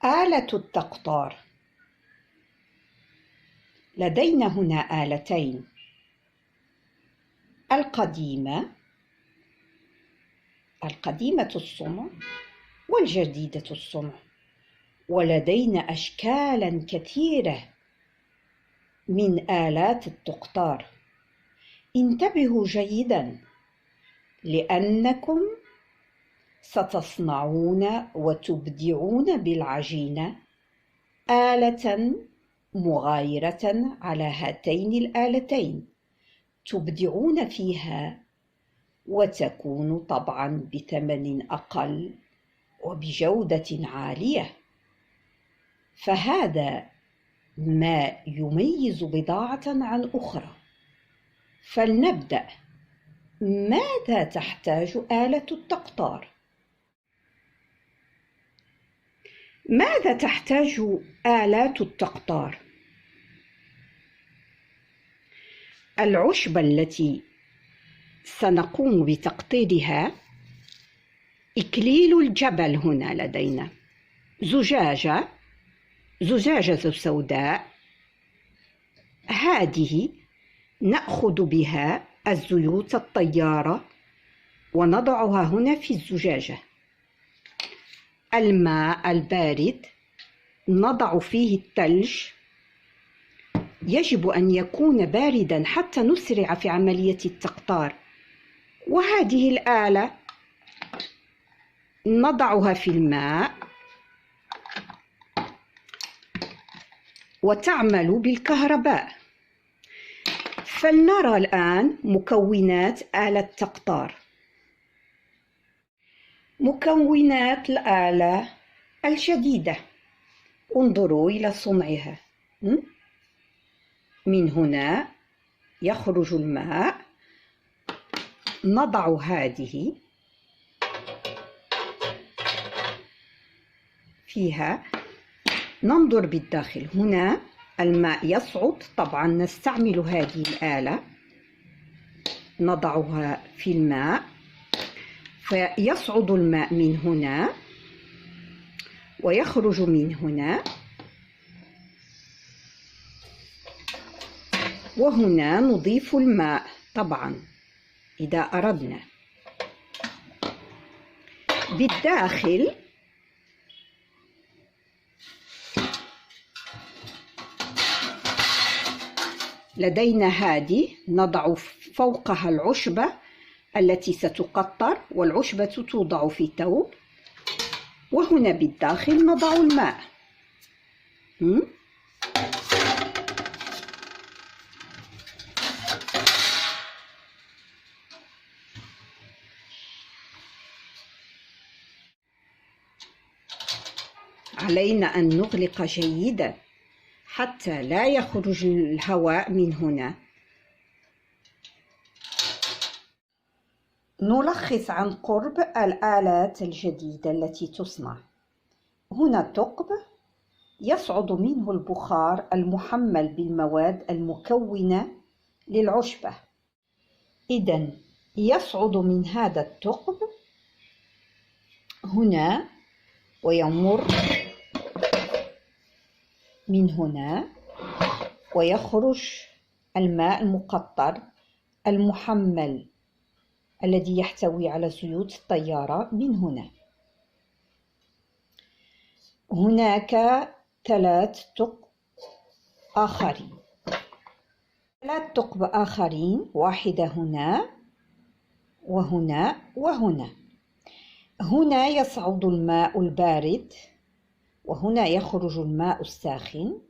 آلة التقطار. لدينا هنا آلتين: القديمة الصنع والجديدة الصنع، ولدينا أشكالا كثيرة من آلات التقطار. انتبهوا جيدا، لأنكم ستصنعون وتبدعون بالعجينة آلة مغايرة على هاتين الآلتين، تبدعون فيها وتكون طبعا بثمن أقل وبجودة عالية. فهذا ما يميز بضاعة عن أخرى. فلنبدأ. ماذا تحتاج آلة التقطار؟ ماذا تحتاج آلات التقطار؟ العشبة التي سنقوم بتقطيرها: إكليل الجبل. هنا لدينا زجاجة سوداء، هذه نأخذ بها الزيوت الطيارة ونضعها هنا في الزجاجة. الماء البارد نضع فيه الثلج، يجب أن يكون بارداً حتى نسرع في عملية التقطار. وهذه الآلة نضعها في الماء وتعمل بالكهرباء. فلنرى الآن مكونات آلة التقطار. مكونات الآلة الجديدة، انظروا إلى صنعها. من هنا يخرج الماء، نضع هذه فيها، ننظر بالداخل. هنا الماء يصعد، طبعا نستعمل هذه الآلة، نضعها في الماء فيصعد الماء من هنا ويخرج من هنا، وهنا نضيف الماء طبعا إذا أردنا. بالداخل لدينا هذه، نضع فوقها العشبة التي ستقطر، والعشبة توضع في ثوب، وهنا بالداخل نضع الماء. علينا أن نغلق جيدا حتى لا يخرج الهواء من هنا. نلخص عن قرب الآلات الجديدة التي تصنع. هنا ثقب يصعد منه البخار المحمل بالمواد المكونة للعشبة. إذن يصعد من هذا الثقب هنا ويمر من هنا، ويخرج الماء المقطر المحمل الذي يحتوي على زيوت الطيارة من هنا. هناك 3 ثقب آخرين، 3 ثقب آخرين، واحدة هنا وهنا وهنا. هنا يصعد الماء البارد، وهنا يخرج الماء الساخن.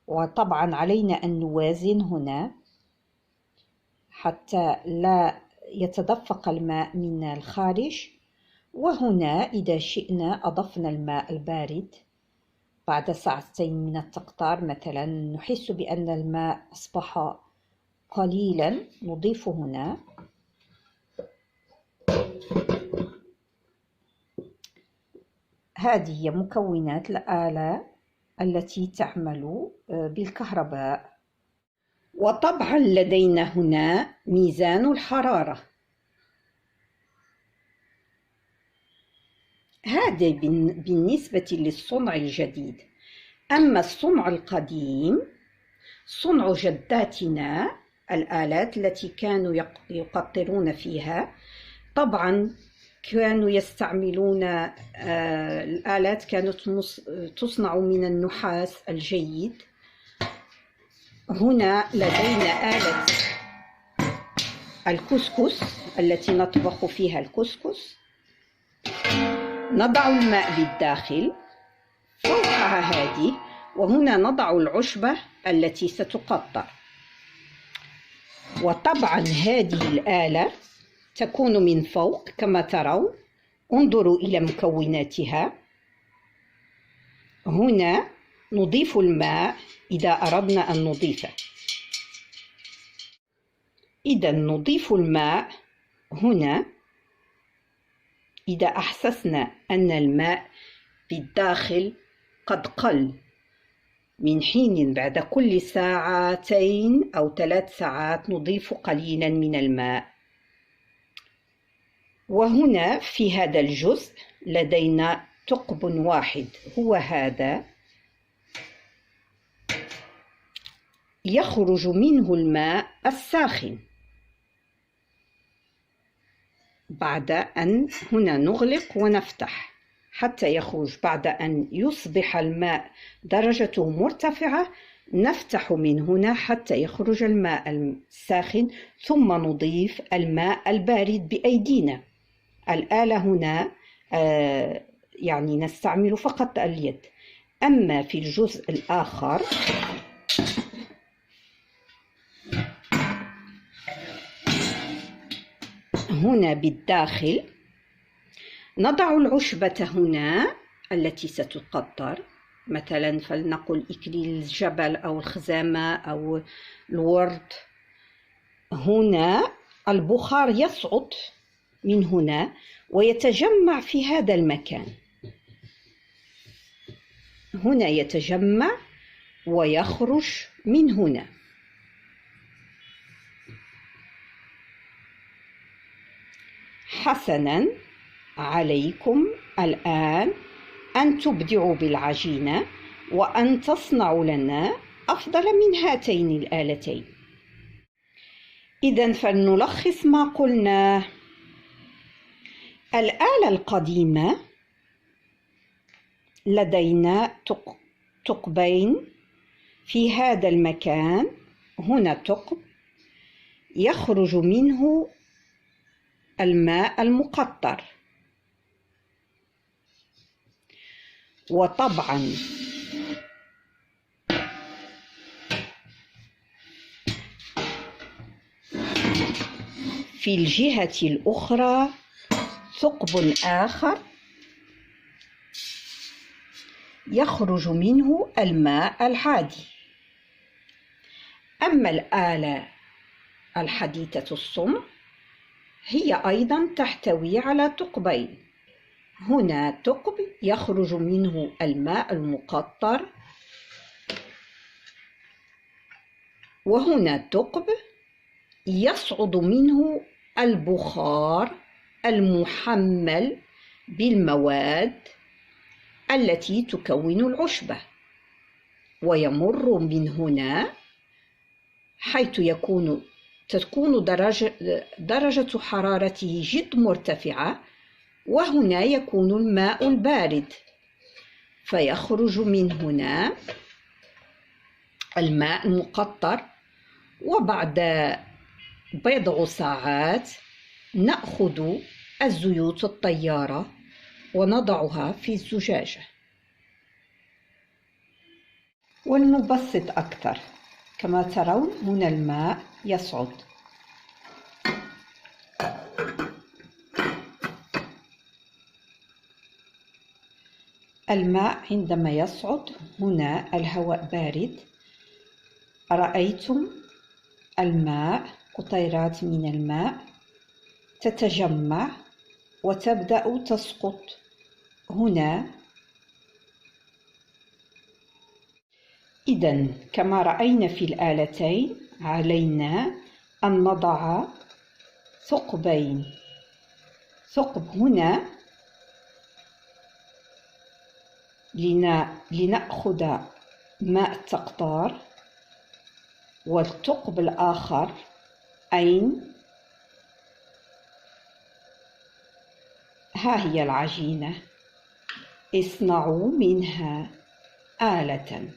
وطبعا علينا أن نوازن هنا حتى لا يتدفق الماء من الخارج. وهنا إذا شئنا أضفنا الماء البارد بعد ساعتين من التقطار مثلا، نحس بأن الماء أصبح قليلا، نضيف هنا. هذه هي مكونات الآلة التي تعمل بالكهرباء. وطبعا لدينا هنا ميزان الحرارة. هذا بالنسبة للصنع الجديد. أما الصنع القديم صنع جداتنا، الآلات التي كانوا يقطرون فيها، طبعا كانوا يستعملون الآلات كانت تصنع من النحاس الجيد. هنا لدينا آلة الكسكس التي نطبخ فيها الكسكس. نضع الماء بالداخل فوقها هذه، وهنا نضع العشبة التي ستقطر. وطبعا هذه الآلة تكون من فوق كما ترون. انظروا إلى مكوناتها. هنا نضيف الماء إذا أردنا أن نضيفه. إذا نضيف الماء هنا إذا أحسسنا أن الماء بالداخل قد قل، من حين بعد كل ساعتين أو 3 ساعات نضيف قليلا من الماء. وهنا في هذا الجزء لدينا ثقب واحد، هو هذا، يخرج منه الماء الساخن. بعد أن هنا نغلق ونفتح حتى يخرج. بعد أن يصبح الماء درجته مرتفعة نفتح من هنا حتى يخرج الماء الساخن، ثم نضيف الماء البارد بأيدينا. الآلة هنا يعني نستعمل فقط اليد. أما في الجزء الآخر هنا بالداخل نضع العشبة هنا التي ستقطر، مثلا فلنقل إكليل الجبل أو الخزامة أو الورد. هنا البخار يصعد من هنا ويتجمع في هذا المكان. هنا يتجمع ويخرج من هنا. حسنا، عليكم الآن أن تبدعوا بالعجينة وأن تصنعوا لنا أفضل من هاتين الآلتين. إذن فلنلخص ما قلنا. الآلة القديمة لدينا ثقبين في هذا المكان. هنا ثقب يخرج منه الماء المقطر، وطبعا في الجهة الأخرى ثقب آخر يخرج منه الماء العادي. أما الآلة الحديثة الصنع هي أيضا تحتوي على ثقبين. هنا ثقب يخرج منه الماء المقطر، وهنا ثقب يصعد منه البخار المحمل بالمواد التي تكون العشبة، ويمر من هنا حيث تكون درجة حرارته جد مرتفعة، وهنا يكون الماء البارد، فيخرج من هنا الماء المقطر. وبعد بضع ساعات نأخذ الزيوت الطيارة ونضعها في الزجاجة. ولنبسط أكثر. كما ترون هنا الماء يصعد. الماء عندما يصعد هنا الهواء بارد. رأيتم الماء، قطيرات من الماء تتجمع وتبدأ تسقط هنا. إذن كما رأينا في الآلتين علينا أن نضع ثقبين، ثقب هنا لنأخذ ماء التقطار، والثقب الآخر أين. ها هي العجينة، اصنعوا منها آلة.